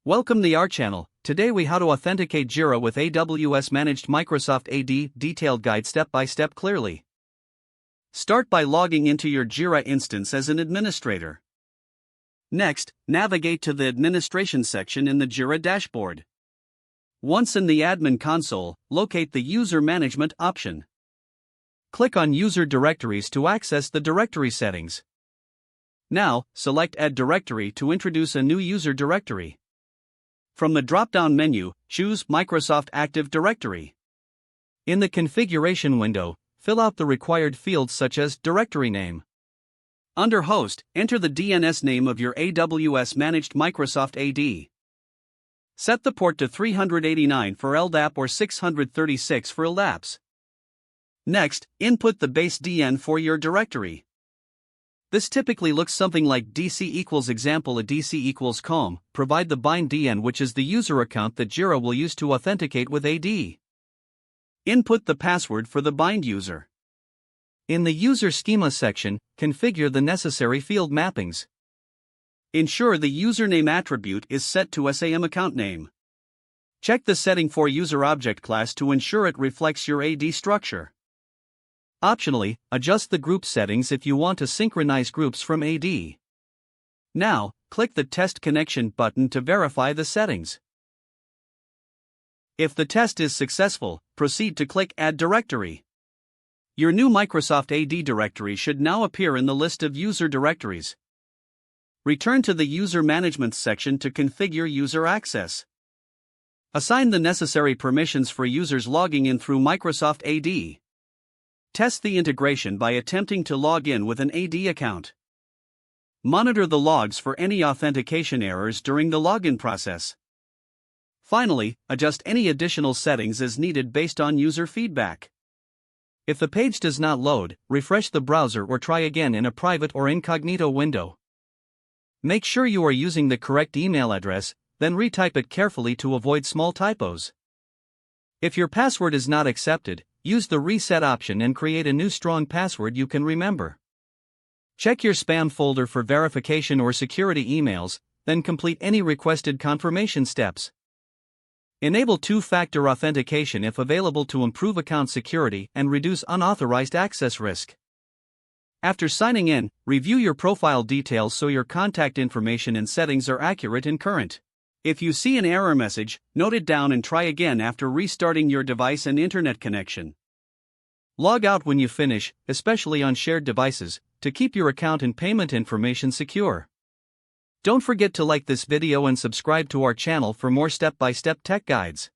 Welcome to our channel. Today we how to authenticate Jira with AWS Managed Microsoft AD detailed guide step by step clearly. Start by logging into your Jira instance as an administrator. Next, navigate to the administration section in the Jira dashboard. Once in the admin console, locate the user management option. Click on user directories to access the directory settings. Now, select Add Directory to introduce a new user directory. From the drop-down menu, choose Microsoft Active Directory. In the configuration window, fill out the required fields such as directory name. Under Host, enter the DNS name of your AWS Managed Microsoft AD. Set the port to 389 for LDAP or 636 for LDAPs. Next, input the base DN for your directory. This typically looks something like DC equals example a DC equals com. Provide the bind DN, which is the user account that Jira will use to authenticate with AD. Input the password for the bind user. In the user schema section, configure the necessary field mappings. Ensure the username attribute is set to SAM account name. Check the setting for user object class to ensure it reflects your AD structure. Optionally, adjust the group settings if you want to synchronize groups from AD. Now, click the Test Connection button to verify the settings. If the test is successful, proceed to click Add Directory. Your new Microsoft AD directory should now appear in the list of user directories. Return to the User Management section to configure user access. Assign the necessary permissions for users logging in through Microsoft AD. Test the integration by attempting to log in with an AD account. Monitor the logs for any authentication errors during the login process. Finally, adjust any additional settings as needed based on user feedback. If the page does not load, refresh the browser or try again in a private or incognito window. Make sure you are using the correct email address, then retype it carefully to avoid small typos. If your password is not accepted, use the reset option and create a new strong password you can remember. Check your spam folder for verification or security emails, then complete any requested confirmation steps. Enable two-factor authentication if available to improve account security and reduce unauthorized access risk. After signing in, review your profile details so your contact information and settings are accurate and current. If you see an error message, note it down and try again after restarting your device and internet connection. Log out when you finish, especially on shared devices, to keep your account and payment information secure. Don't forget to like this video and subscribe to our channel for more step-by-step tech guides.